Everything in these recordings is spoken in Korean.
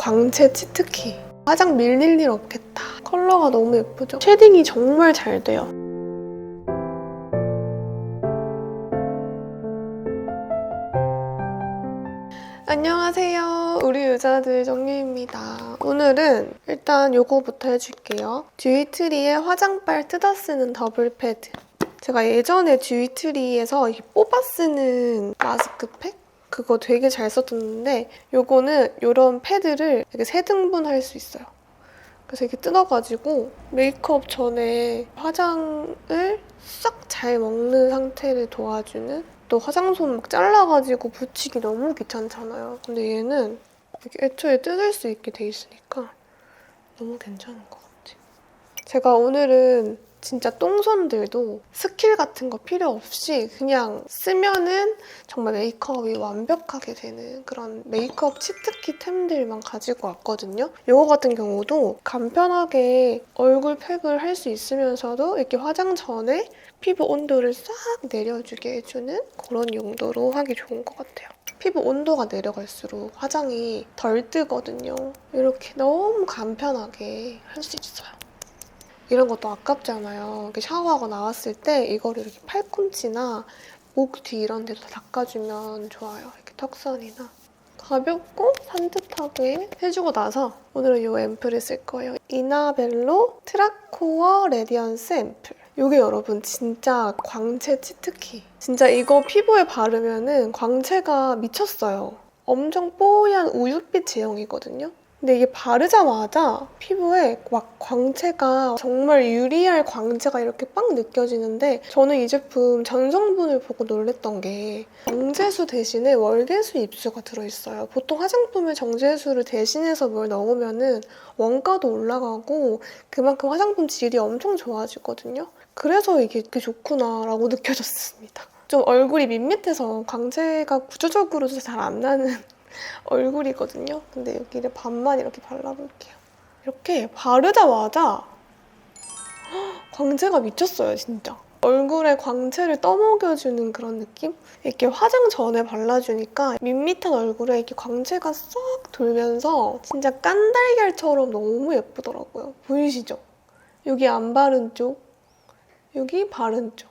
광채 치트키. 화장 밀릴 일 없겠다. 컬러가 너무 예쁘죠? 쉐딩이 정말 잘 돼요. 안녕하세요. 우리 유자들 정리입니다. 오늘은 일단 요거부터 해줄게요. 듀이트리의 화장빨 뜯어 쓰는 더블 패드. 제가 예전에 듀이트리에서 이렇게 뽑아 쓰는 마스크팩? 그거 되게 잘 썼었는데 요거는 이런 패드를 이렇게 3등분 할 수 있어요. 그래서 이렇게 뜯어가지고 메이크업 전에 화장을 싹 잘 먹는 상태를 도와주는, 또 화장솜 막 잘라가지고 붙이기 너무 귀찮잖아요. 근데 얘는 이렇게 애초에 뜯을 수 있게 돼 있으니까 너무 괜찮은 것 같아요. 제가 오늘은 진짜 똥손들도 스킬 같은 거 필요 없이 그냥 쓰면은 정말 메이크업이 완벽하게 되는 그런 메이크업 치트키 템들만 가지고 왔거든요. 이거 같은 경우도 간편하게 얼굴 팩을 할 수 있으면서도 이렇게 화장 전에 피부 온도를 싹 내려주게 해주는 그런 용도로 하기 좋은 것 같아요. 피부 온도가 내려갈수록 화장이 덜 뜨거든요. 이렇게 너무 간편하게 할 수 있어요. 이런 것도 아깝잖아요. 이렇게 샤워하고 나왔을 때 이거를 이렇게 팔꿈치나 목 뒤 이런 데도 닦아주면 좋아요. 이렇게 턱선이나. 가볍고 산뜻하게 해주고 나서 오늘은 이 앰플을 쓸 거예요. 이나벨로 트라코어 레디언스 앰플. 이게 여러분 진짜 광채 치트키. 진짜 이거 피부에 바르면은 광채가 미쳤어요. 엄청 뽀얀 우윳빛 제형이거든요. 근데 이게 바르자마자 피부에 막 광채가, 정말 유리알 광채가 이렇게 빡 느껴지는데, 저는 이 제품 전성분을 보고 놀랬던 게 정제수 대신에 월계수 입수가 들어있어요. 보통 화장품에 정제수를 대신해서 뭘 넣으면은 원가도 올라가고 그만큼 화장품 질이 엄청 좋아지거든요. 그래서 이게 이렇게 좋구나라고 느껴졌습니다. 좀 얼굴이 밋밋해서 광채가 구조적으로 잘 안 나는 얼굴이거든요. 근데 여기를 반만 이렇게 발라볼게요. 이렇게 바르자마자 광채가 미쳤어요, 진짜. 얼굴에 광채를 떠먹여주는 그런 느낌? 이렇게 화장 전에 발라주니까 밋밋한 얼굴에 이렇게 광채가 싹 돌면서 진짜 깐달걀처럼 너무 예쁘더라고요. 보이시죠? 여기 안 바른 쪽, 여기 바른 쪽.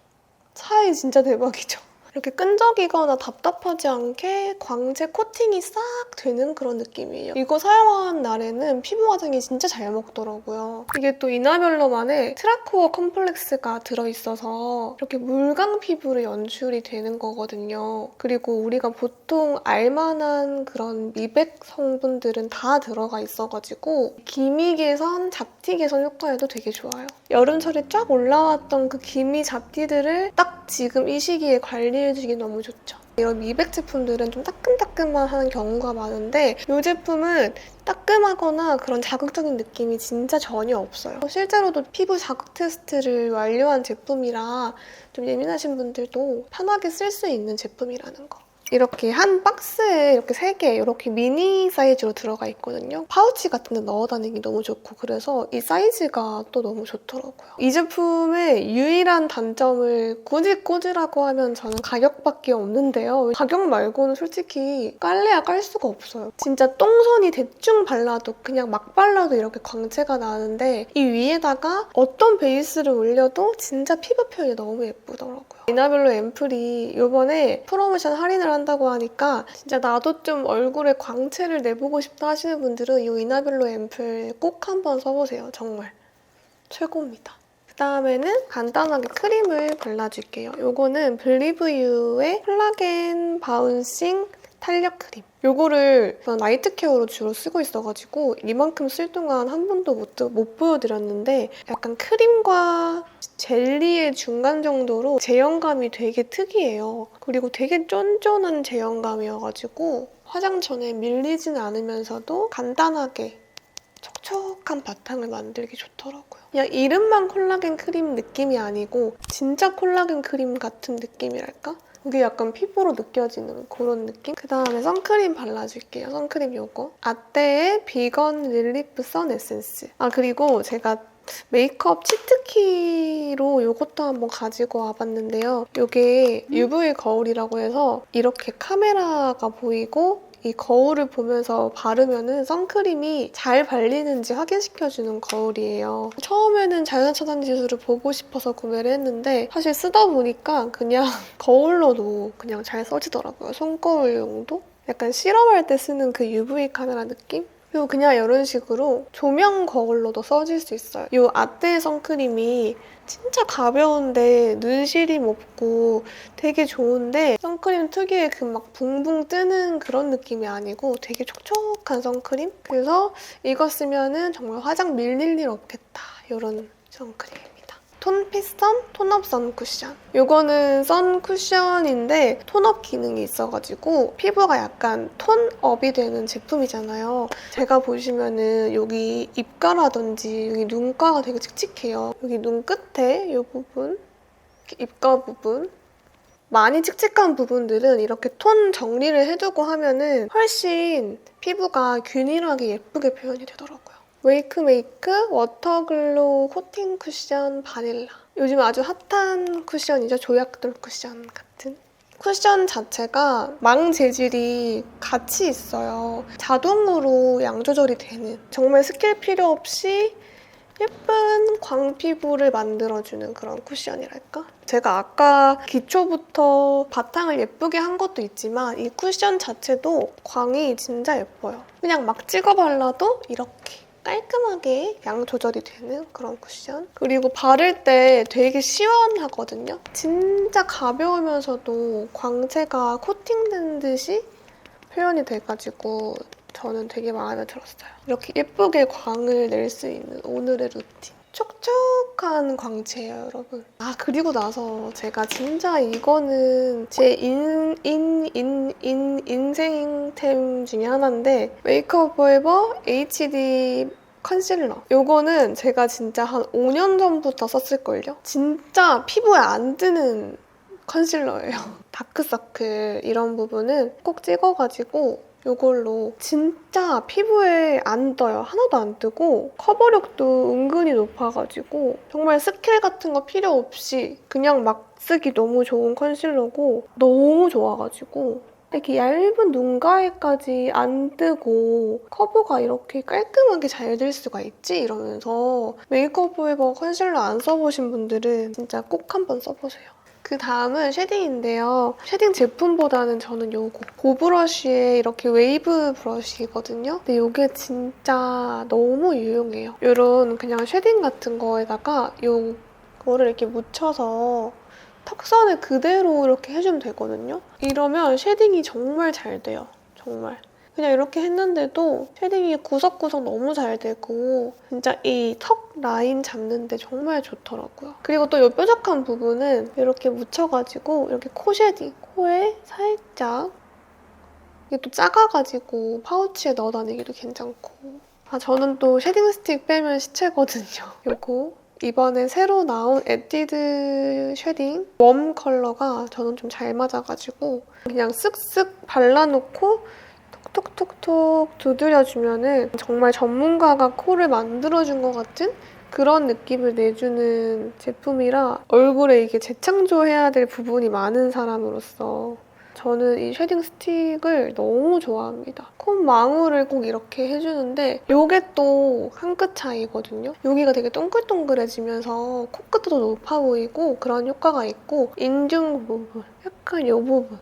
차이 진짜 대박이죠? 이렇게 끈적이거나 답답하지 않게 광채 코팅이 싹 되는 그런 느낌이에요. 이거 사용한 날에는 피부 화장이 진짜 잘 먹더라고요. 이게 또 이나벨로만의 트라코어 컴플렉스가 들어있어서 이렇게 물광 피부를 연출이 되는 거거든요. 그리고 우리가 보통 알만한 그런 미백 성분들은 다 들어가 있어가지고 기미 개선, 잡티 개선 효과에도 되게 좋아요. 여름철에 쫙 올라왔던 그 기미 잡티들을 딱 지금 이 시기에 관리해주기 너무 좋죠. 이런 미백 제품들은 좀 따끔따끔한 경우가 많은데 이 제품은 따끔하거나 그런 자극적인 느낌이 진짜 전혀 없어요. 실제로도 피부 자극 테스트를 완료한 제품이라 좀 예민하신 분들도 편하게 쓸 수 있는 제품이라는 거. 이렇게 한 박스에 이렇게 3개 이렇게 미니 사이즈로 들어가 있거든요. 파우치 같은 데 넣어 다니기 너무 좋고, 그래서 이 사이즈가 또 너무 좋더라고요. 이 제품의 유일한 단점을 굳이 꽂으라고 하면 저는 가격밖에 없는데요. 가격 말고는 솔직히 깔래야 깔 수가 없어요. 진짜 똥손이 대충 발라도, 그냥 막 발라도 이렇게 광채가 나는데 이 위에다가 어떤 베이스를 올려도 진짜 피부 표현이 너무 예쁘더라고요. 이나벨로 앰플이 이번에 프로모션 할인을 한다고 하니까 진짜 나도 좀 얼굴에 광채를 내보고 싶다 하시는 분들은 이 이나벨로 앰플 꼭 한번 써보세요. 정말 최고입니다. 그다음에는 간단하게 크림을 발라줄게요. 이거는 블리브유의 콜라겐 바운싱 탄력 크림. 요거를 나이트 케어로 주로 쓰고 있어가지고 이만큼 쓸 동안 한 번도 못 보여드렸는데, 약간 크림과 젤리의 중간 정도로 제형감이 되게 특이해요. 그리고 되게 쫀쫀한 제형감이어가지고 화장 전에 밀리지는 않으면서도 간단하게 촉촉한 바탕을 만들기 좋더라고요. 그냥 이름만 콜라겐 크림 느낌이 아니고 진짜 콜라겐 크림 같은 느낌이랄까? 이게 약간 피부로 느껴지는 그런 느낌? 그 다음에 선크림 발라줄게요. 선크림 요거. 아떼의 비건 릴리프 선 에센스. 그리고 제가 메이크업 치트키로 이것도 한번 가지고 와봤는데요. 이게 UV 거울이라고 해서 이렇게 카메라가 보이고 이 거울을 보면서 바르면은 선크림이 잘 발리는지 확인시켜주는 거울이에요. 처음에는 자연차단 지수를 보고 싶어서 구매를 했는데 사실 쓰다 보니까 그냥 거울로도 그냥 잘 써지더라고요. 손거울용도? 약간 실험할 때 쓰는 그 UV 카메라 느낌? 그리고 그냥 이런 식으로 조명 거울로도 써질 수 있어요. 이 아떼 선크림이 진짜 가벼운데 눈시림 없고 되게 좋은데 선크림 특유의 그 막 붕붕 뜨는 그런 느낌이 아니고 되게 촉촉한 선크림? 그래서 이거 쓰면은 정말 화장 밀릴 일 없겠다. 이런 선크림. 톤 피선 톤업 선 쿠션. 이거는 선 쿠션인데 톤업 기능이 있어가지고 피부가 약간 톤업이 되는 제품이잖아요. 제가 보시면은 여기 입가라든지 여기 눈가가 되게 칙칙해요. 여기 눈 끝에 이 부분, 입가 부분 많이 칙칙한 부분들은 이렇게 톤 정리를 해두고 하면은 훨씬 피부가 균일하게 예쁘게 표현이 되더라고요. 웨이크메이크 워터글로우 코팅 쿠션 바닐라. 요즘 아주 핫한 쿠션이죠. 조약돌 쿠션 같은. 쿠션 자체가 망 재질이 같이 있어요. 자동으로 양 조절이 되는. 정말 스킬 필요 없이 예쁜 광피부를 만들어주는 그런 쿠션이랄까? 제가 아까 기초부터 바탕을 예쁘게 한 것도 있지만 이 쿠션 자체도 광이 진짜 예뻐요. 그냥 막 찍어 발라도 이렇게 깔끔하게 양 조절이 되는 그런 쿠션. 그리고 바를 때 되게 시원하거든요. 진짜 가벼우면서도 광채가 코팅된 듯이 표현이 돼가지고 저는 되게 마음에 들었어요. 이렇게 예쁘게 광을 낼 수 있는 오늘의 루틴. 촉촉한 광채예요, 여러분. 아, 그리고 나서 제가 진짜 이거는 제 인생템 중에 하나인데 메이크업 포에버 HD 컨실러. 이거는 제가 진짜 한 5년 전부터 썼을걸요? 진짜 피부에 안 드는 컨실러예요. 다크서클 이런 부분은 꼭 찍어가지고 이걸로 진짜 피부에 안 떠요. 하나도 안 뜨고 커버력도 은근히 높아가지고 정말 스킬 같은 거 필요 없이 그냥 막 쓰기 너무 좋은 컨실러고 너무 좋아가지고 이렇게 얇은 눈가에까지 안 뜨고 커버가 이렇게 깔끔하게 잘 될 수가 있지? 이러면서 메이크업 포에버 컨실러 안 써보신 분들은 진짜 꼭 한번 써보세요. 그 다음은 쉐딩인데요. 쉐딩 제품보다는 저는 요거 고브러쉬의 이렇게 웨이브 브러쉬거든요. 근데 이게 진짜 너무 유용해요. 이런 그냥 쉐딩 같은 거에다가 요거를 이렇게 묻혀서 턱선을 그대로 이렇게 해주면 되거든요. 이러면 쉐딩이 정말 잘 돼요. 정말. 그냥 이렇게 했는데도 쉐딩이 구석구석 너무 잘 되고 진짜 이 턱 라인 잡는데 정말 좋더라고요. 그리고 또 이 뾰족한 부분은 이렇게 묻혀가지고 이렇게 코 쉐딩, 코에 살짝 이게 또 작아가지고 파우치에 넣어 다니기도 괜찮고 아 저는 또 쉐딩 스틱 빼면 시체거든요. 요거 이번에 새로 나온 에뛰드 쉐딩 웜 컬러가 저는 좀 잘 맞아가지고 그냥 쓱쓱 발라놓고 톡톡톡톡 두드려주면은 정말 전문가가 코를 만들어준 것 같은 그런 느낌을 내주는 제품이라 얼굴에 이게 재창조해야 될 부분이 많은 사람으로서 저는 이 쉐딩 스틱을 너무 좋아합니다. 콧망울을 꼭 이렇게 해주는데 이게 또 한 끗 차이거든요. 여기가 되게 동글동글해지면서 코끝도 높아 보이고 그런 효과가 있고 인중 부분, 약간 이 부분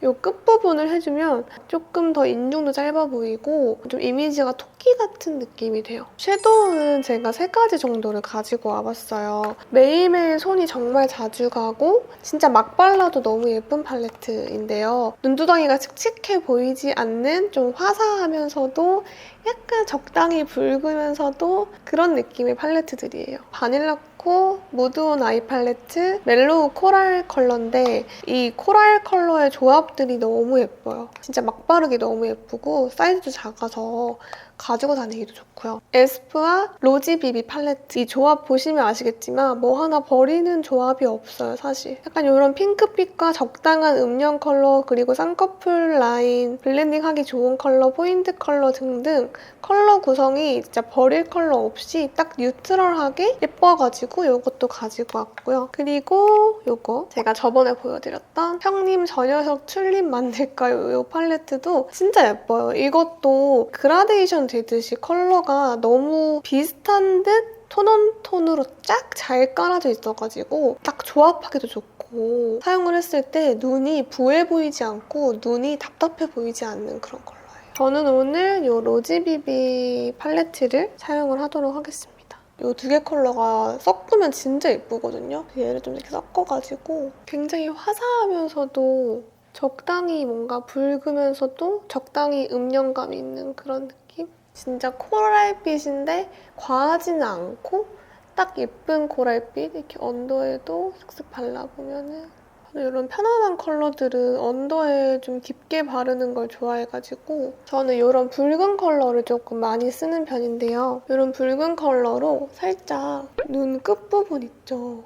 이 끝부분을 해주면 조금 더 인중도 짧아 보이고 좀 이미지가 토끼 같은 느낌이 돼요. 섀도우는 제가 3가지 정도를 가지고 와봤어요. 매일매일 손이 정말 자주 가고 진짜 막 발라도 너무 예쁜 팔레트인데요. 눈두덩이가 칙칙해 보이지 않는 좀 화사하면서도 약간 적당히 붉으면서도 그런 느낌의 팔레트들이에요. 바닐라 코 무드온 아이 팔레트 멜로우 코랄 컬러인데 이 코랄 컬러의 조합들이 너무 예뻐요. 진짜 막 바르기 너무 예쁘고 사이즈도 작아서 가지고 다니기도 좋고요. 에스쁘와 로지 비비 팔레트 이 조합 보시면 아시겠지만 뭐 하나 버리는 조합이 없어요, 사실. 약간 이런 핑크빛과 적당한 음영 컬러 그리고 쌍꺼풀 라인 블렌딩하기 좋은 컬러, 포인트 컬러 등등 컬러 구성이 진짜 버릴 컬러 없이 딱 뉴트럴하게 예뻐가지고 이것도 가지고 왔고요. 그리고 이거 제가 저번에 보여드렸던 형님 저 녀석 튤립 만들까요? 이 팔레트도 진짜 예뻐요. 이것도 그라데이션 되듯이 컬러가 너무 비슷한 듯 톤온톤으로 쫙 잘 깔아져 있어가지고 딱 조합하기도 좋고 사용을 했을 때 눈이 부해 보이지 않고 눈이 답답해 보이지 않는 그런 컬러예요. 저는 오늘 이 로지비비 팔레트를 사용을 하도록 하겠습니다. 이 두 개 컬러가 섞으면 진짜 예쁘거든요. 얘를 좀 이렇게 섞어가지고 굉장히 화사하면서도 적당히 뭔가 붉으면서도 적당히 음영감이 있는 그런 느낌? 진짜 코랄빛인데 과하지는 않고 딱 예쁜 코랄빛 이렇게 언더에도 슥슥 발라보면은 이런 편안한 컬러들은 언더에 좀 깊게 바르는 걸 좋아해가지고 저는 이런 붉은 컬러를 조금 많이 쓰는 편인데요. 이런 붉은 컬러로 살짝 눈 끝부분 있죠?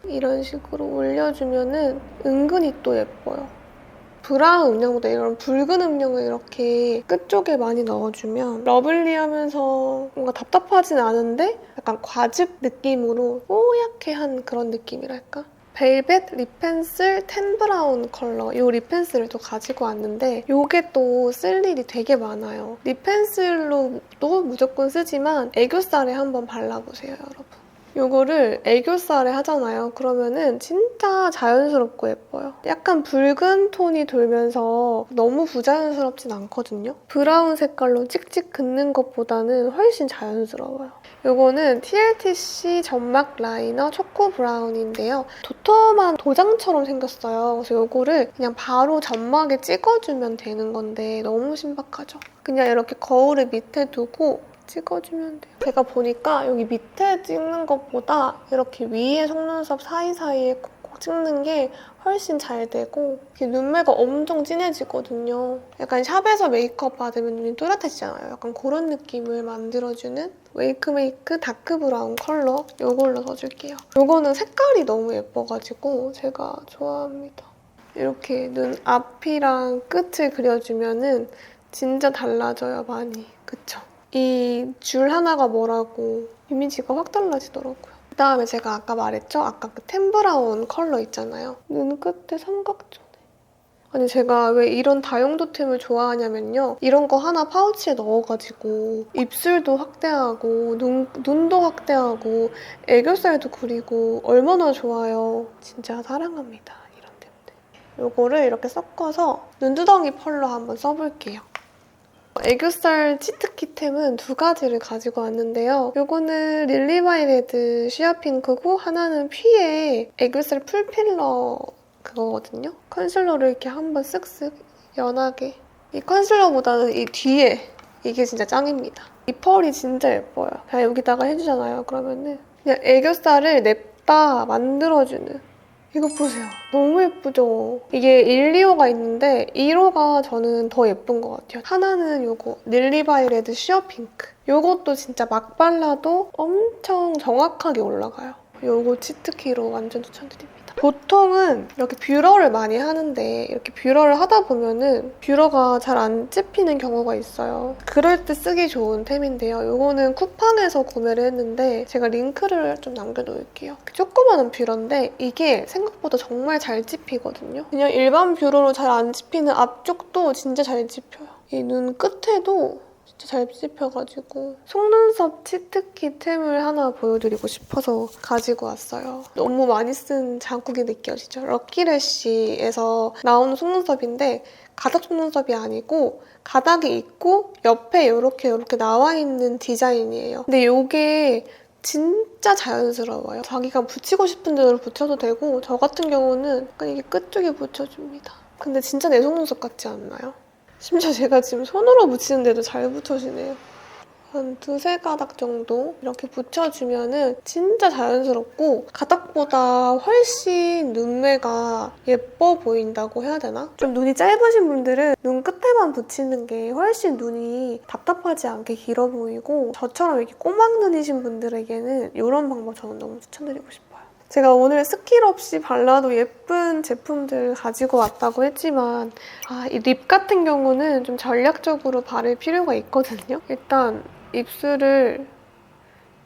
이런 식으로 올려주면은 은근히 또 예뻐요. 브라운 음영보다 이런 붉은 음영을 이렇게 끝쪽에 많이 넣어주면 러블리하면서 뭔가 답답하진 않은데 약간 과즙 느낌으로 뽀얗게 한 그런 느낌이랄까? 벨벳 립 펜슬 텐 브라운 컬러 이 립 펜슬을 또 가지고 왔는데 이게 또 쓸 일이 되게 많아요. 립 펜슬로도 무조건 쓰지만 애교살에 한번 발라보세요, 여러분. 이거를 애교살에 하잖아요. 그러면은 진짜 자연스럽고 예뻐요. 약간 붉은 톤이 돌면서 너무 부자연스럽진 않거든요. 브라운 색깔로 찍찍 긋는 것보다는 훨씬 자연스러워요. 이거는 TLTC 점막 라이너 초코 브라운인데요. 도톰한 도장처럼 생겼어요. 그래서 이거를 그냥 바로 점막에 찍어주면 되는 건데 너무 신박하죠? 그냥 이렇게 거울을 밑에 두고 찍어주면 돼요. 제가 보니까 여기 밑에 찍는 것보다 이렇게 위에 속눈썹 사이사이에 콕콕 찍는 게 훨씬 잘 되고 이렇게 눈매가 엄청 진해지거든요. 약간 샵에서 메이크업 받으면 눈이 또렷해지잖아요. 약간 그런 느낌을 만들어주는 웨이크메이크 다크 브라운 컬러 이걸로 써줄게요. 이거는 색깔이 너무 예뻐가지고 제가 좋아합니다. 이렇게 눈 앞이랑 끝을 그려주면은 진짜 달라져요, 많이. 그쵸? 이 줄 하나가 뭐라고 이미지가 확 달라지더라고요. 그다음에 제가 아까 말했죠? 아까 그 템브라운 컬러 있잖아요. 눈 끝에 삼각존에. 아니 제가 왜 이런 다용도템을 좋아하냐면요. 이런 거 하나 파우치에 넣어가지고 입술도 확대하고 눈도 확대하고 애교살도 그리고 얼마나 좋아요. 진짜 사랑합니다. 이런 템들. 이거를 이렇게 섞어서 눈두덩이 펄로 한번 써볼게요. 애교살 치트키템은 두 가지를 가지고 왔는데요. 이거는 릴리바이레드 쉬어핑크고 하나는 퓨의 애교살 풀필러 그거거든요. 컨실러를 이렇게 한번 쓱쓱 연하게. 이 컨실러보다는 이 뒤에 이게 진짜 짱입니다. 이 펄이 진짜 예뻐요. 그냥 여기다가 해주잖아요. 그러면은 그냥 애교살을 냅다 만들어주는. 이거 보세요. 너무 예쁘죠? 이게 1, 2호가 있는데 1호가 저는 더 예쁜 것 같아요. 하나는 이거 릴리바이레드 쉬어핑크. 이것도 진짜 막 발라도 엄청 정확하게 올라가요. 이거 치트키로 완전 추천드립니다. 보통은 이렇게 뷰러를 많이 하는데 이렇게 뷰러를 하다 보면은 뷰러가 잘 안 찝히는 경우가 있어요. 그럴 때 쓰기 좋은 템인데요. 이거는 쿠팡에서 구매를 했는데 제가 링크를 좀 남겨놓을게요. 조그마한 뷰러인데 이게 생각보다 정말 잘 찝히거든요. 그냥 일반 뷰러로 잘 안 찝히는 앞쪽도 진짜 잘 찝혀요. 이 눈 끝에도 진짜 잘 찝혀가지고 속눈썹 치트키 템을 하나 보여드리고 싶어서 가지고 왔어요. 너무 많이 쓴 자국이 느껴지죠? 럭키래쉬에서 나오는 속눈썹인데 가닥 속눈썹이 아니고 가닥이 있고 옆에 이렇게 나와 있는 디자인이에요. 근데 이게 진짜 자연스러워요. 자기가 붙이고 싶은 대로 붙여도 되고 저 같은 경우는 약간 이게 끝쪽에 붙여줍니다. 근데 진짜 내 속눈썹 같지 않나요? 심지어 제가 지금 손으로 붙이는데도 잘 붙여지네요. 한 두세 가닥 정도 이렇게 붙여주면은 진짜 자연스럽고 가닥보다 훨씬 눈매가 예뻐 보인다고 해야 되나? 좀 눈이 짧으신 분들은 눈 끝에만 붙이는 게 훨씬 눈이 답답하지 않게 길어 보이고 저처럼 이렇게 꼬막 눈이신 분들에게는 이런 방법 저는 너무 추천드리고 싶어요. 제가 오늘 스킬 없이 발라도 예쁜 제품들 가지고 왔다고 했지만 이 립 같은 경우는 좀 전략적으로 바를 필요가 있거든요. 일단 입술을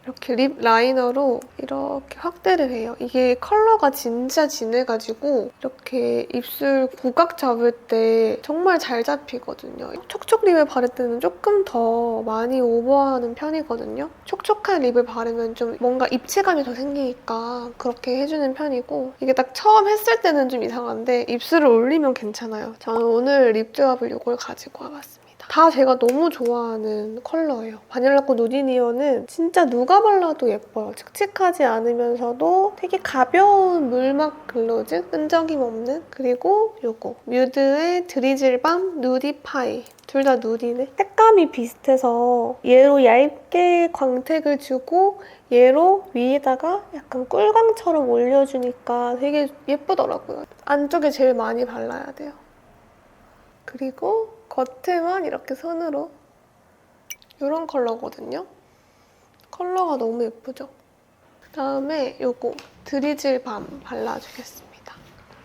이렇게 립 라이너로 이렇게 확대를 해요. 이게 컬러가 진짜 진해가지고 이렇게 입술 구각 잡을 때 정말 잘 잡히거든요. 촉촉 립을 바를 때는 조금 더 많이 오버하는 편이거든요. 촉촉한 립을 바르면 좀 뭔가 입체감이 더 생기니까 그렇게 해주는 편이고 이게 딱 처음 했을 때는 좀 이상한데 입술을 올리면 괜찮아요. 저는 오늘 립 조합을 이걸 가지고 와봤습니다. 다 제가 너무 좋아하는 컬러예요. 바닐라꽃 누디니어는 진짜 누가 발라도 예뻐요. 칙칙하지 않으면서도 되게 가벼운 물막 글로즈, 끈적임 없는. 그리고 요거 뮤드의 드리즐밤 누디파이. 둘 다 누디네. 색감이 비슷해서 얘로 얇게 광택을 주고 얘로 위에다가 약간 꿀광처럼 올려주니까 되게 예쁘더라고요. 안쪽에 제일 많이 발라야 돼요. 그리고 겉에만 이렇게 손으로 이런 컬러거든요. 컬러가 너무 예쁘죠? 그다음에 요거 드리즐 밤 발라주겠습니다.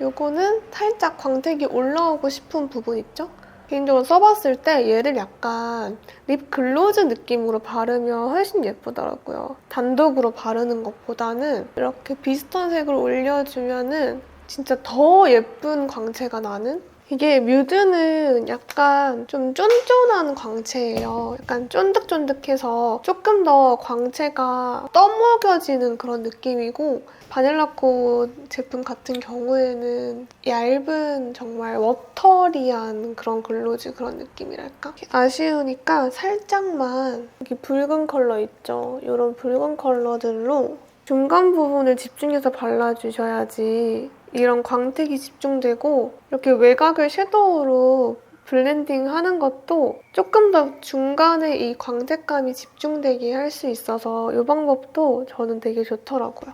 요거는 살짝 광택이 올라오고 싶은 부분 있죠? 개인적으로 써봤을 때 얘를 약간 립 글로즈 느낌으로 바르면 훨씬 예쁘더라고요. 단독으로 바르는 것보다는 이렇게 비슷한 색을 올려주면은 진짜 더 예쁜 광채가 나는? 이게 뮤드는 약간 좀 쫀쫀한 광채예요. 약간 쫀득쫀득해서 조금 더 광채가 떠먹여지는 그런 느낌이고 바닐라꽃 제품 같은 경우에는 얇은 정말 워터리한 그런 글로즈 그런 느낌이랄까? 아쉬우니까 살짝만 여기 붉은 컬러 있죠? 이런 붉은 컬러들로 중간 부분을 집중해서 발라주셔야지 이런 광택이 집중되고 이렇게 외곽을 섀도우로 블렌딩하는 것도 조금 더 중간에 이 광택감이 집중되게 할 수 있어서 이 방법도 저는 되게 좋더라고요.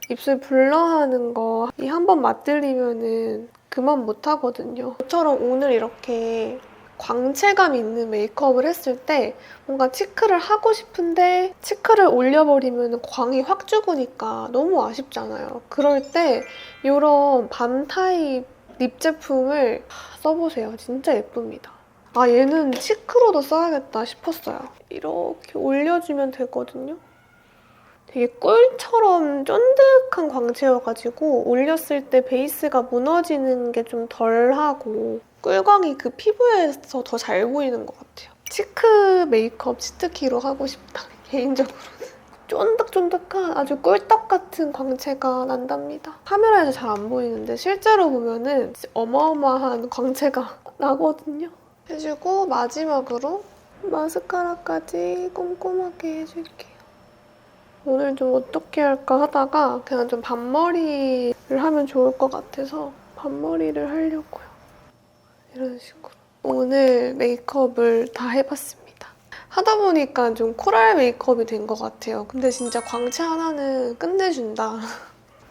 입술 블러하는 거 이 한 번 맛들리면은 그만 못하거든요. 저처럼 오늘 이렇게 광채감 있는 메이크업을 했을 때 뭔가 치크를 하고 싶은데 치크를 올려버리면 광이 확 죽으니까 너무 아쉽잖아요. 그럴 때 이런 밤 타입 립 제품을 써보세요. 진짜 예쁩니다. 얘는 치크로도 써야겠다 싶었어요. 이렇게 올려주면 되거든요. 되게 꿀처럼 쫀득한 광채여가지고 올렸을 때 베이스가 무너지는 게 좀 덜하고 꿀광이 그 피부에서 더 잘 보이는 것 같아요. 치크 메이크업 치트키로 하고 싶다, 개인적으로. 쫀득쫀득한 아주 꿀떡 같은 광채가 난답니다. 카메라에서 잘 안 보이는데 실제로 보면은 어마어마한 광채가 나거든요. 해주고 마지막으로 마스카라까지 꼼꼼하게 해줄게요. 오늘 좀 어떻게 할까 하다가 그냥 좀 반머리를 하면 좋을 것 같아서 반머리를 하려고요. 이런 식으로. 오늘 메이크업을 다 해봤습니다. 하다 보니까 좀 코랄 메이크업이 된 것 같아요. 근데 진짜 광채 하나는 끝내준다.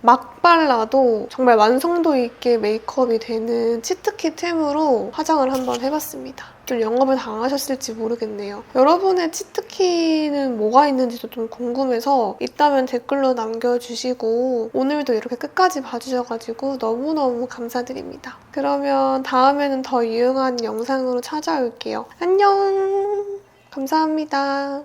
막 발라도 정말 완성도 있게 메이크업이 되는 치트키템으로 화장을 한번 해봤습니다. 좀 영업을 당하셨을지 모르겠네요. 여러분의 치트키는 뭐가 있는지도 좀 궁금해서 있다면 댓글로 남겨주시고 오늘도 이렇게 끝까지 봐주셔가지고 너무너무 감사드립니다. 그러면 다음에는 더 유용한 영상으로 찾아올게요. 안녕! 감사합니다.